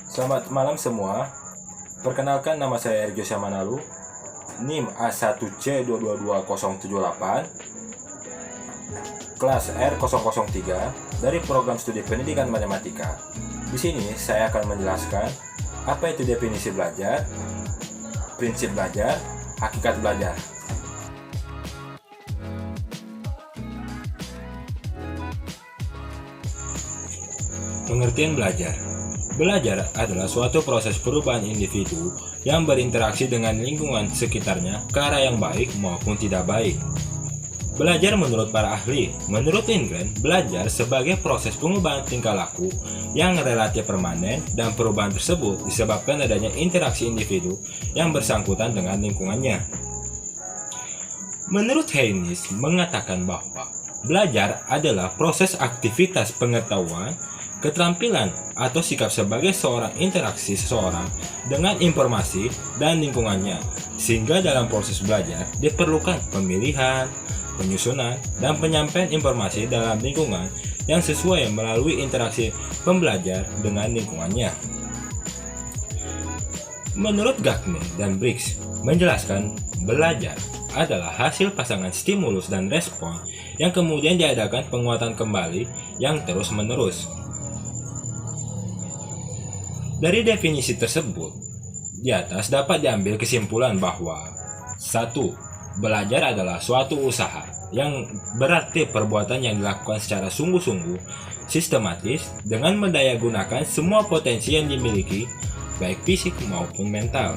Selamat malam semua. Perkenalkan, nama saya Ergio Syamanalu, NIM A1C222078, kelas R003 dari program studi pendidikan matematika. Di sini saya akan menjelaskan apa itu definisi belajar, prinsip belajar, hakikat belajar. Pengertian belajar. Belajar adalah suatu proses perubahan individu yang berinteraksi dengan lingkungan sekitarnya ke arah yang baik maupun tidak baik. Belajar menurut para ahli, menurut Lindgren, belajar sebagai proses pengubahan tingkah laku yang relatif permanen, dan perubahan tersebut disebabkan adanya interaksi individu yang bersangkutan dengan lingkungannya. Menurut Haynes mengatakan bahwa belajar adalah proses aktivitas pengetahuan, keterampilan, atau sikap sebagai seorang interaksi seseorang dengan informasi dan lingkungannya, sehingga dalam proses belajar diperlukan pemilihan, penyusunan, dan penyampaian informasi dalam lingkungan yang sesuai melalui interaksi pembelajar dengan lingkungannya. Menurut Gagne dan Briggs menjelaskan, belajar adalah hasil pasangan stimulus dan respon yang kemudian diadakan penguatan kembali yang terus-menerus. Dari definisi tersebut, di atas dapat diambil kesimpulan bahwa 1. Belajar adalah suatu usaha, yang berarti perbuatan yang dilakukan secara sungguh-sungguh, sistematis, dengan mendayagunakan semua potensi yang dimiliki, baik fisik maupun mental.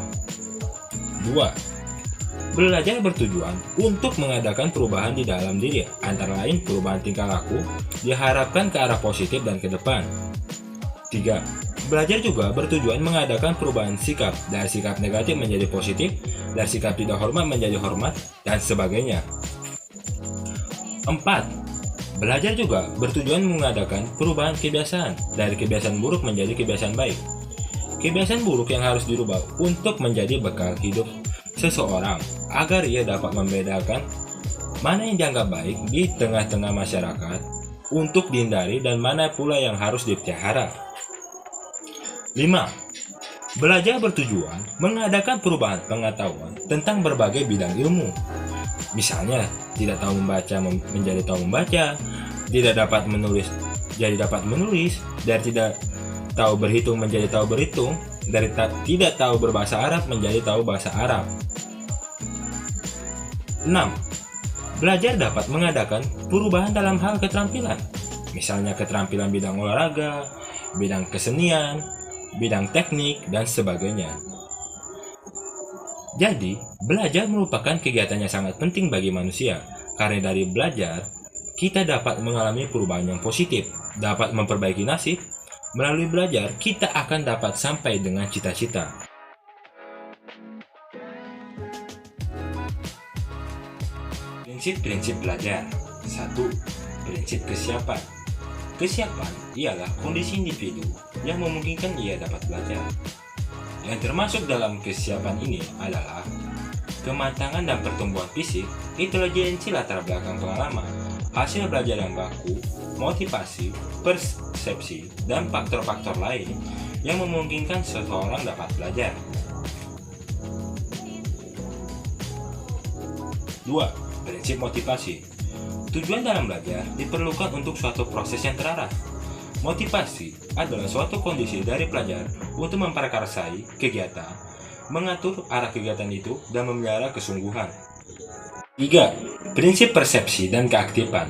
2. Belajar bertujuan untuk mengadakan perubahan di dalam diri, antara lain perubahan tingkah laku, diharapkan ke arah positif dan ke depan. 3. Belajar juga bertujuan mengadakan perubahan sikap, dari sikap negatif menjadi positif, dari sikap tidak hormat menjadi hormat, dan sebagainya. 4. Belajar juga bertujuan mengadakan perubahan kebiasaan, dari kebiasaan buruk menjadi kebiasaan baik. Kebiasaan buruk yang harus dirubah untuk menjadi bekal hidup seseorang, agar ia dapat membedakan mana yang dianggap baik di tengah-tengah masyarakat untuk dihindari dan mana pula yang harus dipelihara. 5. Belajar bertujuan mengadakan perubahan pengetahuan tentang berbagai bidang ilmu. Misalnya, tidak tahu membaca menjadi tahu membaca, tidak dapat menulis jadi dapat menulis, dari tidak tahu berhitung menjadi tahu berhitung, dari tidak tahu berbahasa Arab menjadi tahu bahasa Arab. 6. Belajar dapat mengadakan perubahan dalam hal keterampilan. Misalnya keterampilan bidang olahraga, bidang kesenian, bidang teknik, dan sebagainya. Jadi, belajar merupakan kegiatan yang sangat penting bagi manusia, karena dari belajar, kita dapat mengalami perubahan yang positif, dapat memperbaiki nasib. Melalui belajar, kita akan dapat sampai dengan cita-cita. Prinsip-prinsip belajar. 1. Prinsip kesiapan. Kesiapan ialah kondisi individu yang memungkinkan ia dapat belajar. Yang termasuk dalam kesiapan ini adalah kematangan dan pertumbuhan fisik, intelijensi latar belakang pengalaman, hasil belajar yang baku, motivasi, persepsi, dan faktor-faktor lain yang memungkinkan seseorang dapat belajar. 2. Prinsip motivasi. Tujuan dalam belajar diperlukan untuk suatu proses yang terarah. Motivasi adalah suatu kondisi dari pelajar untuk memprakarsai kegiatan, mengatur arah kegiatan itu, dan memelihara kesungguhan. 3. Prinsip persepsi dan keaktifan.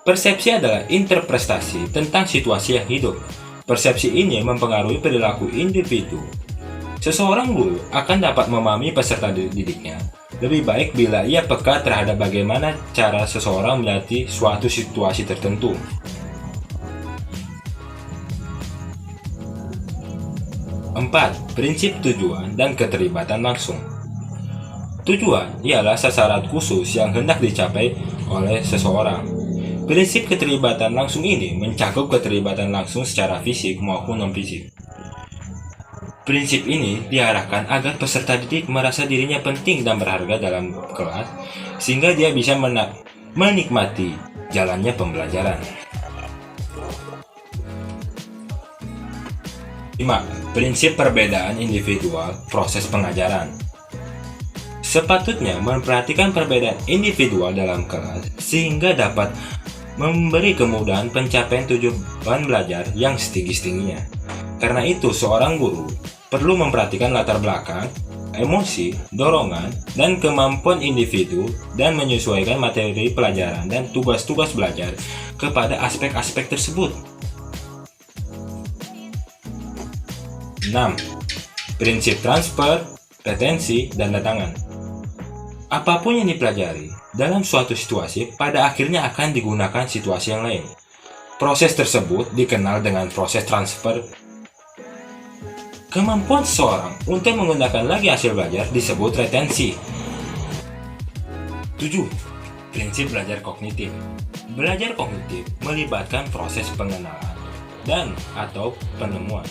Persepsi adalah interpretasi tentang situasi yang hidup. Persepsi ini mempengaruhi perilaku individu. Seseorang guru akan dapat memahami peserta didiknya lebih baik bila ia peka terhadap bagaimana cara seseorang melatih suatu situasi tertentu. 4. Prinsip tujuan dan keterlibatan langsung. Tujuan ialah sasaran khusus yang hendak dicapai oleh seseorang. Prinsip keterlibatan langsung ini mencakup keterlibatan langsung secara fisik maupun non-fisik. Prinsip ini diarahkan agar peserta didik merasa dirinya penting dan berharga dalam kelas, sehingga dia bisa menikmati jalannya pembelajaran. 5. Prinsip perbedaan individual proses pengajaran. Sepatutnya memperhatikan perbedaan individual dalam kelas sehingga dapat memberi kemudahan pencapaian tujuan belajar yang setinggi-tingginya. Karena itu, seorang guru perlu memperhatikan latar belakang, emosi, dorongan, dan kemampuan individu dan menyesuaikan materi pelajaran dan tugas-tugas belajar kepada aspek-aspek tersebut. 6. Prinsip transfer, retensi, dan datangan. Apapun yang dipelajari dalam suatu situasi pada akhirnya akan digunakan situasi yang lain. Proses tersebut dikenal dengan proses transfer. Kemampuan seseorang untuk menggunakan lagi hasil belajar disebut retensi. 7. Prinsip belajar kognitif. Belajar kognitif melibatkan proses pengenalan dan atau penemuan.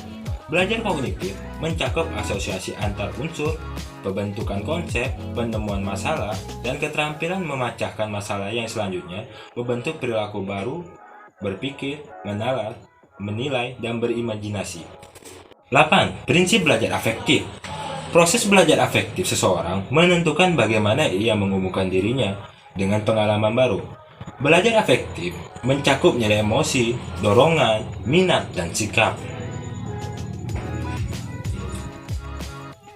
Belajar kognitif mencakup asosiasi antar unsur, pembentukan konsep, penemuan masalah, dan keterampilan memecahkan masalah yang selanjutnya membentuk perilaku baru, berpikir, menalar, menilai, dan berimajinasi. 8. Prinsip belajar afektif. Proses belajar afektif seseorang menentukan bagaimana ia mengumumkan dirinya dengan pengalaman baru. Belajar afektif mencakup nilai emosi, dorongan, minat, dan sikap.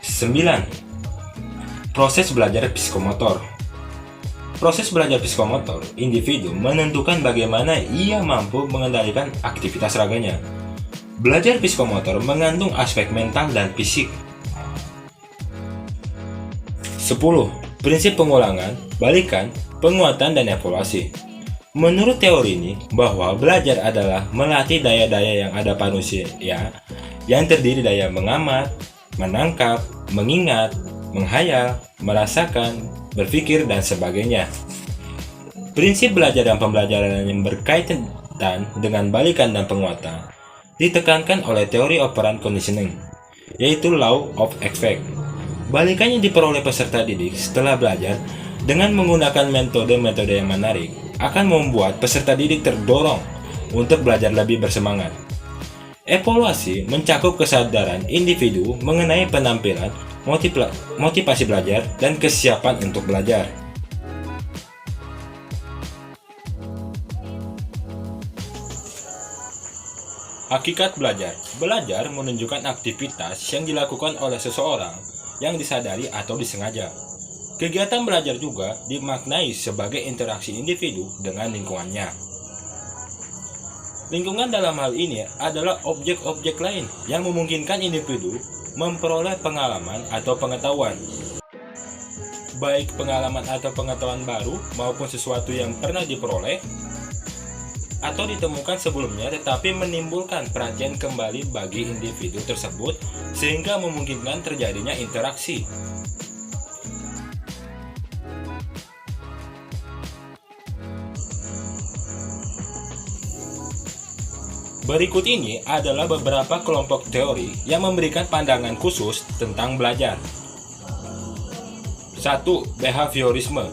9. Proses belajar psikomotor. Proses belajar psikomotor individu menentukan bagaimana ia mampu mengendalikan aktivitas raganya. Belajar psikomotor mengandung aspek mental dan fisik. 10. Prinsip pengulangan, balikan, penguatan, dan evaluasi. Menurut teori ini, bahwa belajar adalah melatih daya-daya yang ada pada manusia, yang terdiri daya mengamat, menangkap, mengingat, menghayal, merasakan, berpikir, dan sebagainya. Prinsip belajar dan pembelajaran yang berkaitan dengan balikan dan penguatan ditekankan oleh teori operant conditioning, yaitu law of effect. Balikan yang diperoleh peserta didik setelah belajar dengan menggunakan metode-metode yang menarik akan membuat peserta didik terdorong untuk belajar lebih bersemangat. Evaluasi mencakup kesadaran individu mengenai penampilan, motivasi belajar, dan kesiapan untuk belajar. Hakikat belajar. Belajar menunjukkan aktivitas yang dilakukan oleh seseorang yang disadari atau disengaja. Kegiatan belajar juga dimaknai sebagai interaksi individu dengan lingkungannya. Lingkungan dalam hal ini adalah objek-objek lain yang memungkinkan individu memperoleh pengalaman atau pengetahuan. Baik pengalaman atau pengetahuan baru maupun sesuatu yang pernah diperoleh atau ditemukan sebelumnya tetapi menimbulkan perhatian kembali bagi individu tersebut sehingga memungkinkan terjadinya interaksi. Berikut ini adalah beberapa kelompok teori yang memberikan pandangan khusus tentang belajar. 1. Behaviorisme.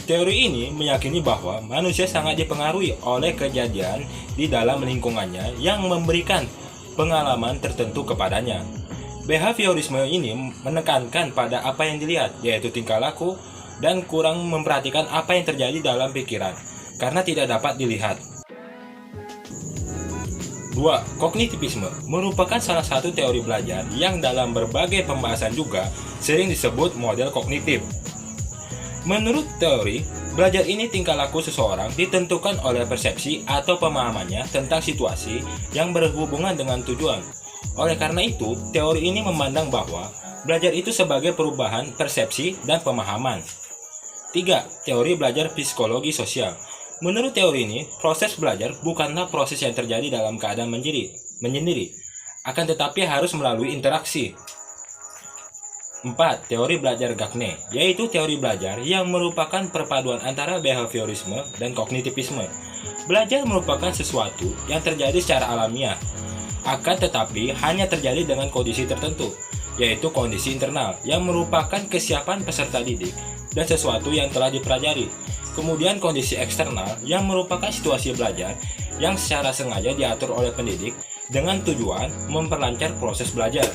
Teori ini meyakini bahwa manusia sangat dipengaruhi oleh kejadian di dalam lingkungannya yang memberikan pengalaman tertentu kepadanya. Behaviorisme ini menekankan pada apa yang dilihat, yaitu tingkah laku, dan kurang memperhatikan apa yang terjadi dalam pikiran, karena tidak dapat dilihat. 2. Kognitivisme merupakan salah satu teori belajar yang dalam berbagai pembahasan juga sering disebut model kognitif. Menurut teori, belajar ini tingkah laku seseorang ditentukan oleh persepsi atau pemahamannya tentang situasi yang berhubungan dengan tujuan. Oleh karena itu, teori ini memandang bahwa belajar itu sebagai perubahan persepsi dan pemahaman. 3. Teori belajar psikologi sosial. Menurut teori ini, proses belajar bukanlah proses yang terjadi dalam keadaan menyendiri, akan tetapi harus melalui interaksi. 4. Teori belajar Gagne, yaitu teori belajar yang merupakan perpaduan antara behaviorisme dan kognitivisme. Belajar merupakan sesuatu yang terjadi secara alamiah, akan tetapi hanya terjadi dengan kondisi tertentu, yaitu kondisi internal yang merupakan kesiapan peserta didik dan sesuatu yang telah dipelajari. Kemudian kondisi eksternal yang merupakan situasi belajar yang secara sengaja diatur oleh pendidik dengan tujuan memperlancar proses belajar.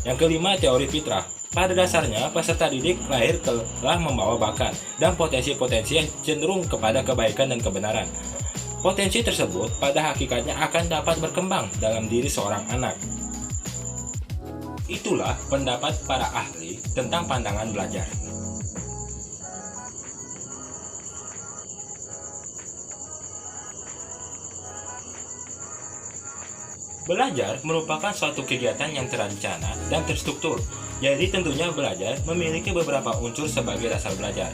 Yang kelima, teori fitrah. Pada dasarnya, peserta didik lahir telah membawa bakat dan potensi-potensi yang cenderung kepada kebaikan dan kebenaran. Potensi tersebut pada hakikatnya akan dapat berkembang dalam diri seorang anak. Itulah pendapat para ahli tentang pandangan belajar. Belajar merupakan suatu kegiatan yang terencana dan terstruktur. Jadi tentunya belajar memiliki beberapa unsur sebagai dasar belajar.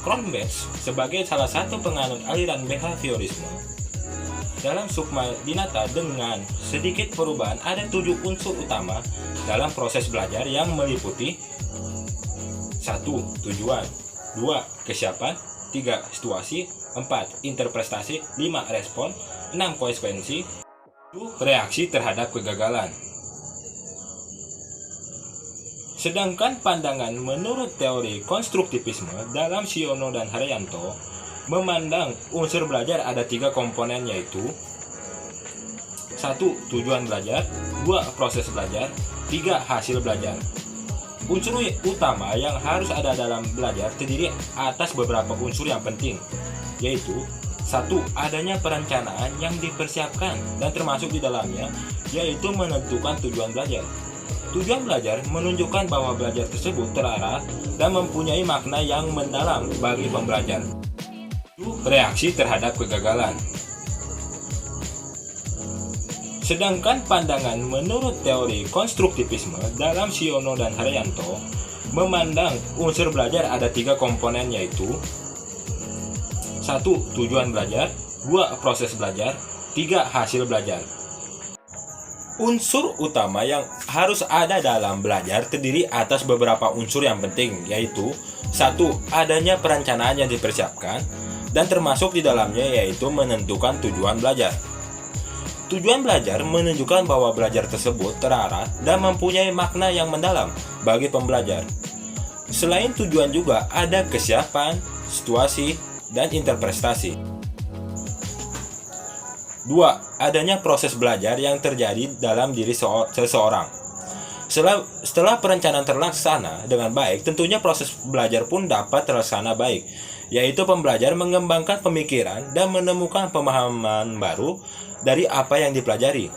Cronbach sebagai salah satu penganut aliran behaviorisme dalam sukma dinata dengan sedikit perubahan ada 7 unsur utama dalam proses belajar yang meliputi 1. Tujuan 2. Kesiapan 3. Situasi 4. Interpretasi 5. Respon 6. Konsekuensi 7. Reaksi terhadap kegagalan. Sedangkan pandangan menurut teori konstruktivisme dalam Siono dan Haryanto memandang unsur belajar ada 3 komponen, yaitu 1. Tujuan belajar 2. Proses belajar 3. Hasil belajar. Unsur utama yang harus ada dalam belajar terdiri atas beberapa unsur yang penting, yaitu 1. Adanya perencanaan yang dipersiapkan dan termasuk di dalamnya yaitu menentukan tujuan belajar. Tujuan belajar menunjukkan bahwa belajar tersebut terarah dan mempunyai makna yang mendalam bagi pembelajar. Reaksi terhadap kegagalan. Sedangkan pandangan menurut teori konstruktivisme dalam Siono dan Haryanto memandang unsur belajar ada 3 komponen, yaitu 1. Tujuan belajar 2. Proses belajar 3. Hasil belajar. Unsur utama yang harus ada dalam belajar terdiri atas beberapa unsur yang penting, yaitu 1. Adanya perencanaan yang dipersiapkan dan termasuk di dalamnya yaitu menentukan tujuan belajar. Tujuan belajar menunjukkan bahwa belajar tersebut terarah dan mempunyai makna yang mendalam bagi pembelajar. Selain tujuan juga ada kesiapan, situasi, dan interpretasi. 2. Adanya proses belajar yang terjadi dalam diri seseorang. Setelah perencanaan terlaksana dengan baik, tentunya proses belajar pun dapat terlaksana baik, yaitu pembelajar mengembangkan pemikiran dan menemukan pemahaman baru dari apa yang dipelajari.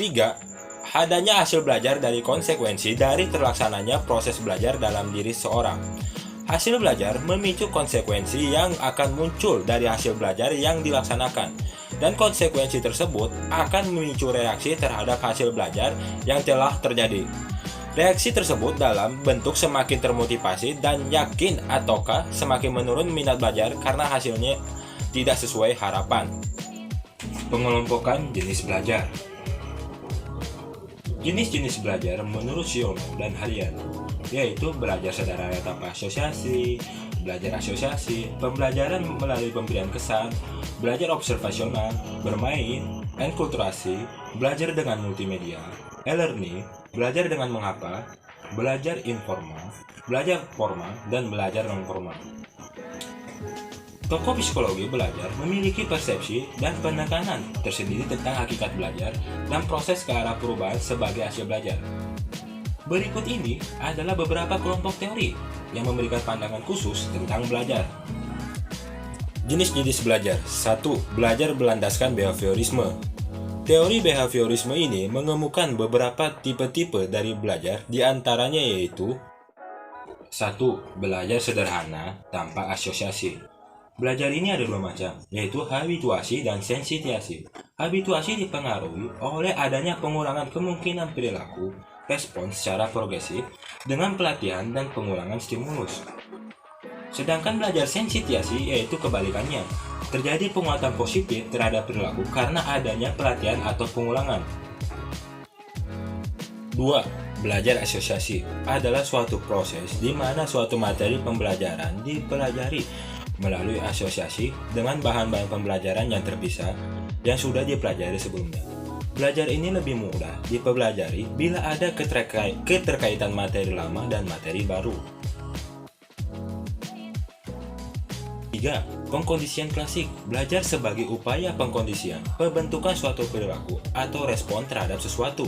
3. Adanya hasil belajar dari konsekuensi dari terlaksananya proses belajar dalam diri seorang. Hasil belajar memicu konsekuensi yang akan muncul dari hasil belajar yang dilaksanakan, dan konsekuensi tersebut akan memicu reaksi terhadap hasil belajar yang telah terjadi. Reaksi tersebut dalam bentuk semakin termotivasi dan yakin ataukah semakin menurun minat belajar karena hasilnya tidak sesuai harapan. Pengelompokan jenis belajar. Jenis-jenis belajar menurut Siono dan Haryanto yaitu belajar sederhana tanpa asosiasi, belajar asosiasi, pembelajaran melalui pemberian kesan, belajar observasional, bermain, enkulturasi, belajar dengan multimedia, e-learning, belajar dengan menghafal, belajar informal, belajar formal, dan belajar non-formal. Tokoh psikologi belajar memiliki persepsi dan penekanan tersendiri tentang hakikat belajar dan proses ke arah perubahan sebagai hasil belajar. Berikut ini adalah beberapa kelompok teori yang memberikan pandangan khusus tentang belajar. Jenis-jenis belajar. 1. Belajar berlandaskan behaviorisme. Teori behaviorisme ini mengemukakan beberapa tipe-tipe dari belajar, di antaranya yaitu 1. Belajar sederhana tanpa asosiasi. Belajar ini ada 2 macam, yaitu habituasi dan sensitiasi. Habituasi dipengaruhi oleh adanya pengurangan kemungkinan perilaku respons secara progresif dengan pelatihan dan pengulangan stimulus. Sedangkan belajar sensitiasi yaitu kebalikannya, terjadi penguatan positif terhadap perilaku karena adanya pelatihan atau pengulangan. 2. Belajar asosiasi adalah suatu proses di mana suatu materi pembelajaran dipelajari melalui asosiasi dengan bahan-bahan pembelajaran yang terpisah yang sudah dipelajari sebelumnya. Belajar ini lebih mudah dipelajari bila ada keterkaitan materi lama dan materi baru. 3. Pengkondisian klasik, belajar sebagai upaya pengkondisian, pembentukan suatu perilaku atau respon terhadap sesuatu.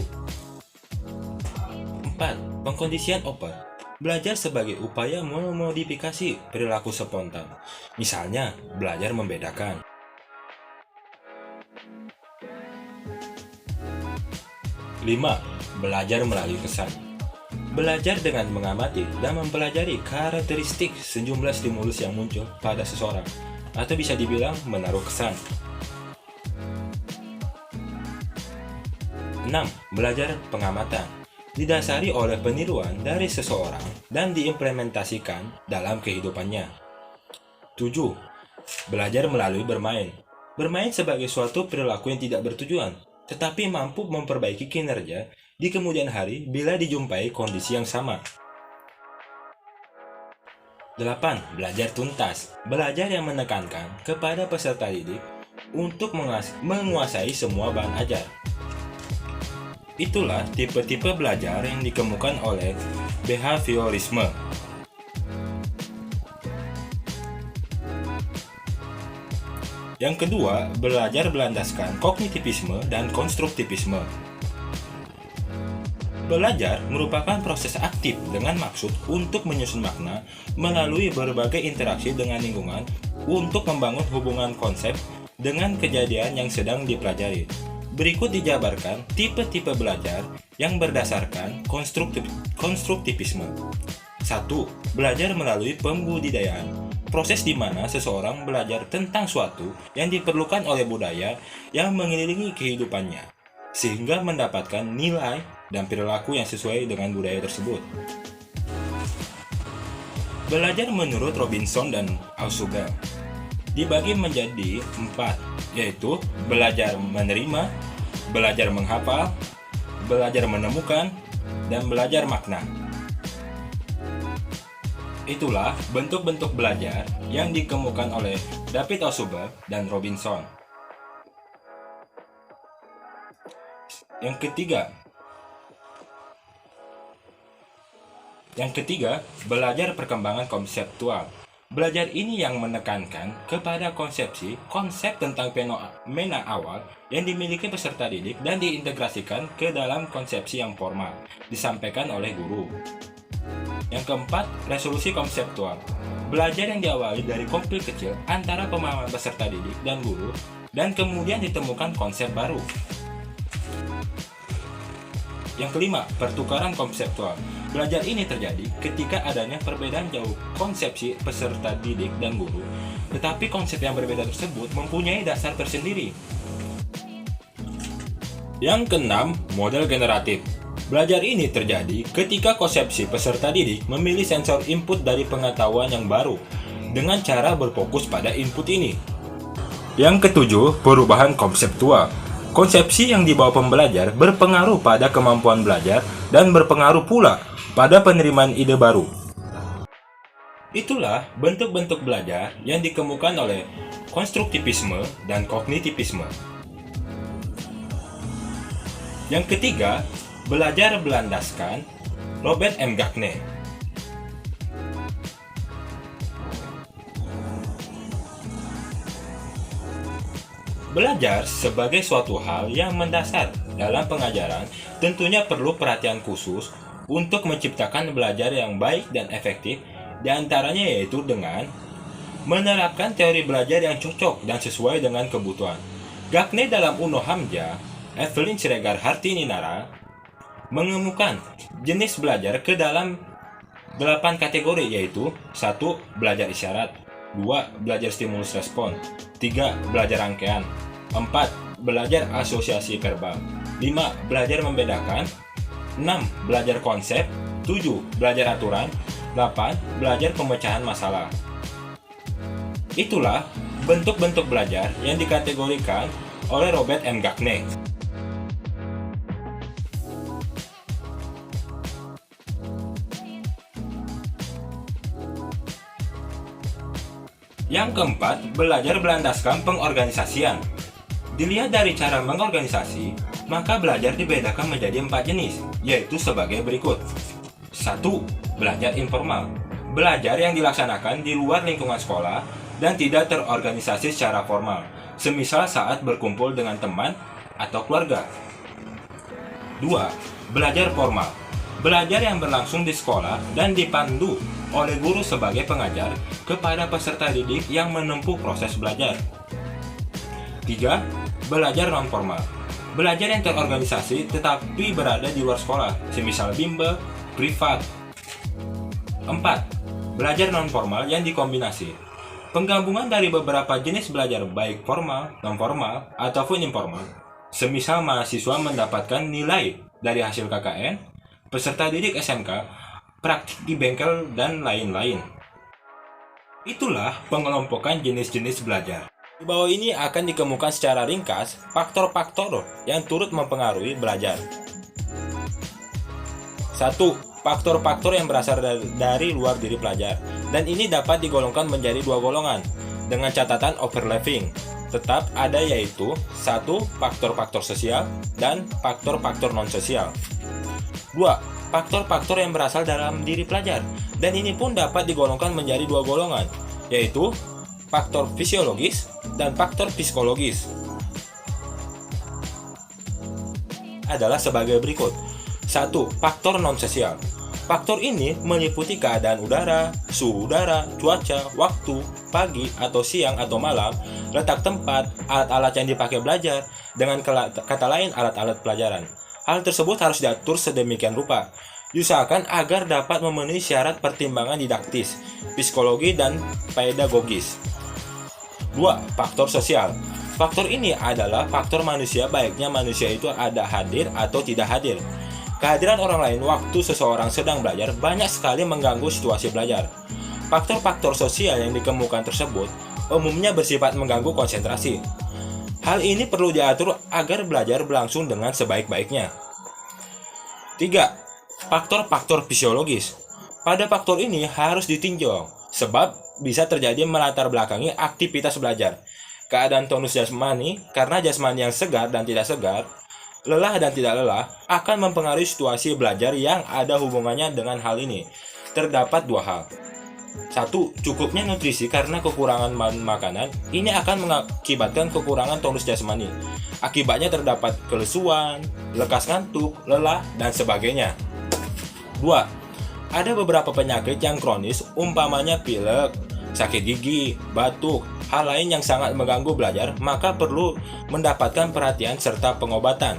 4. Pengkondisian open, belajar sebagai upaya memodifikasi perilaku spontan, misalnya belajar membedakan. 5. Belajar melalui kesan, belajar dengan mengamati dan mempelajari karakteristik sejumlah stimulus yang muncul pada seseorang, atau bisa dibilang menaruh kesan. 6. Belajar pengamatan, didasari oleh peniruan dari seseorang dan diimplementasikan dalam kehidupannya. 7. Belajar melalui bermain, bermain sebagai suatu perilaku yang tidak bertujuan, tetapi mampu memperbaiki kinerja di kemudian hari bila dijumpai kondisi yang sama. 8. Belajar tuntas, belajar yang menekankan kepada peserta didik untuk menguasai semua bahan ajar. Itulah tipe-tipe belajar yang dikemukakan oleh behaviorisme. Yang kedua, belajar berlandaskan kognitivisme dan konstruktivisme. Belajar merupakan proses aktif dengan maksud untuk menyusun makna melalui berbagai interaksi dengan lingkungan untuk membangun hubungan konsep dengan kejadian yang sedang dipelajari. Berikut dijabarkan tipe-tipe belajar yang berdasarkan konstruktivisme. 1. Belajar melalui pembudidayaan, proses di mana seseorang belajar tentang suatu yang diperlukan oleh budaya yang mengelilingi kehidupannya, sehingga mendapatkan nilai dan perilaku yang sesuai dengan budaya tersebut. Belajar menurut Robinson dan Ausubel dibagi menjadi 4, yaitu belajar menerima, belajar menghafal, belajar menemukan, dan belajar makna. Itulah bentuk-bentuk belajar yang dikemukakan oleh David Ausubel dan Robinson. Yang ketiga, belajar perkembangan konseptual. Belajar ini yang menekankan kepada konsep tentang fenomena awal yang dimiliki peserta didik dan diintegrasikan ke dalam konsepsi yang formal, disampaikan oleh guru. Yang keempat, resolusi konseptual. Belajar yang diawali dari konflik kecil antara pemahaman peserta didik dan guru, dan kemudian ditemukan konsep baru. Yang kelima, pertukaran konseptual. Belajar ini terjadi ketika adanya perbedaan jauh konsepsi peserta didik dan guru, tetapi konsep yang berbeda tersebut mempunyai dasar tersendiri. Yang keenam, model generatif. Belajar ini terjadi ketika konsepsi peserta didik memilih sensor input dari pengetahuan yang baru dengan cara berfokus pada input ini. Yang ketujuh, perubahan konseptual. Konsepsi yang dibawa pembelajar berpengaruh pada kemampuan belajar dan berpengaruh pula pada penerimaan ide baru. Itulah bentuk-bentuk belajar yang dikemukakan oleh konstruktivisme dan kognitivisme. Yang ketiga, belajar berlandaskan Robert M. Gagne. Belajar sebagai suatu hal yang mendasar dalam pengajaran tentunya perlu perhatian khusus untuk menciptakan belajar yang baik dan efektif, diantaranya yaitu dengan menerapkan teori belajar yang cocok dan sesuai dengan kebutuhan. Gagne dalam Uno Hamja, Evelyn Siregar Hartininara mengemukakan jenis belajar ke dalam 8 kategori, yaitu 1. Belajar isyarat, 2. Belajar stimulus respon, 3. Belajar rangkaian, 4. Belajar asosiasi verbal, 5. Belajar membedakan, 6. Belajar konsep, 7. Belajar aturan, 8. Belajar pemecahan masalah. Itulah bentuk-bentuk belajar yang dikategorikan oleh Robert M. Gagne. Yang keempat, belajar berlandaskan pengorganisasian. Dilihat dari cara mengorganisasi, maka belajar dibedakan menjadi 4 jenis, yaitu sebagai berikut. 1. Belajar informal. Belajar yang dilaksanakan di luar lingkungan sekolah dan tidak terorganisasi secara formal, semisal saat berkumpul dengan teman atau keluarga. 2. Belajar formal. Belajar yang berlangsung di sekolah dan dipandu oleh guru sebagai pengajar kepada peserta didik yang menempuh proses belajar. 3. Belajar non-formal. Belajar yang terorganisasi tetapi berada di luar sekolah, semisal bimbel, privat. 4. Belajar non-formal yang dikombinasi. Penggabungan dari beberapa jenis belajar baik formal, non-formal, ataupun informal. Semisal mahasiswa mendapatkan nilai dari hasil KKN, peserta didik SMK, praktik di bengkel, dan lain-lain. Itulah pengelompokan jenis-jenis belajar. Di bawah ini akan dikemukakan secara ringkas faktor-faktor yang turut mempengaruhi belajar. 1. Faktor-faktor yang berasal dari luar diri pelajar, dan ini dapat digolongkan menjadi dua golongan dengan catatan overlapping. Tetap ada, yaitu 1. Faktor-faktor sosial dan faktor-faktor non-sosial. 2. Faktor-faktor yang berasal dalam diri pelajar, dan ini pun dapat digolongkan menjadi dua golongan, yaitu faktor fisiologis dan faktor psikologis. Adalah sebagai berikut. 1. Faktor non-sosial. Faktor ini meliputi keadaan udara, suhu udara, cuaca, waktu, pagi atau siang atau malam, letak tempat, alat-alat yang dipakai belajar, dengan kata lain alat-alat pelajaran. Hal tersebut harus diatur sedemikian rupa, diusahakan agar dapat memenuhi syarat pertimbangan didaktis, psikologi, dan pedagogis. 2. Faktor sosial. Faktor ini adalah faktor manusia, baiknya manusia itu ada hadir atau tidak hadir. Kehadiran orang lain waktu seseorang sedang belajar banyak sekali mengganggu situasi belajar. Faktor-faktor sosial yang dikemukakan tersebut umumnya bersifat mengganggu konsentrasi. Hal ini perlu diatur agar belajar berlangsung dengan sebaik-baiknya. 3. Faktor-faktor fisiologis. Pada faktor ini harus ditinjau, sebab bisa terjadi melatar belakangi aktivitas belajar. Keadaan tonus jasmani, karena jasmani yang segar dan tidak segar, lelah dan tidak lelah, akan mempengaruhi situasi belajar yang ada hubungannya dengan hal ini. Terdapat dua hal. 1. Cukupnya nutrisi, karena kekurangan makanan ini akan mengakibatkan kekurangan tonus jasmani. Akibatnya terdapat kelesuan, lekas ngantuk, lelah, dan sebagainya. 2. Ada beberapa penyakit yang kronis, umpamanya pilek, sakit gigi, batuk, hal lain yang sangat mengganggu belajar, maka perlu mendapatkan perhatian serta pengobatan.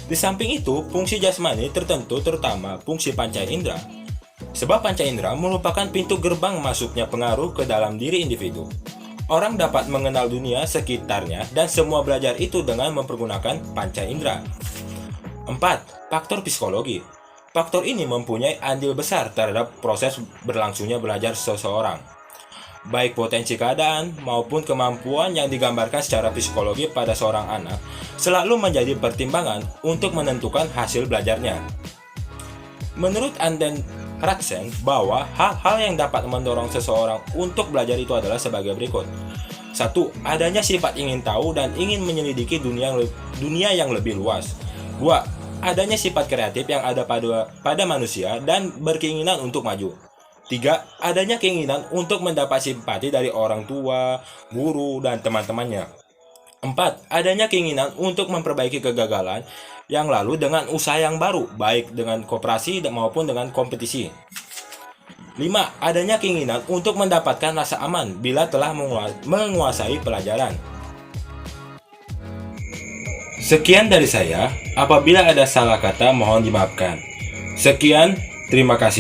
Di samping itu, fungsi jasmani tertentu, terutama fungsi panca indera. Sebab panca indera merupakan pintu gerbang masuknya pengaruh ke dalam diri individu. Orang dapat mengenal dunia sekitarnya dan semua belajar itu dengan mempergunakan panca indera. 4. Faktor psikologi. Faktor ini mempunyai andil besar terhadap proses berlangsungnya belajar seseorang. Baik potensi keadaan maupun kemampuan yang digambarkan secara psikologi pada seorang anak selalu menjadi pertimbangan untuk menentukan hasil belajarnya. Menurut Anden Ratzen, bahwa hal-hal yang dapat mendorong seseorang untuk belajar itu adalah sebagai berikut. 1. Adanya sifat ingin tahu dan ingin menyelidiki dunia yang lebih luas. 2. Adanya sifat kreatif yang ada pada manusia dan berkeinginan untuk maju. 3. Adanya keinginan untuk mendapat simpati dari orang tua, guru, dan teman-temannya. 4. Adanya keinginan untuk memperbaiki kegagalan yang lalu dengan usaha yang baru, baik dengan koperasi maupun dengan kompetisi. 5. Adanya keinginan untuk mendapatkan rasa aman bila telah menguasai pelajaran. Sekian dari saya. Apabila ada salah kata, mohon dimaafkan. Sekian, terima kasih.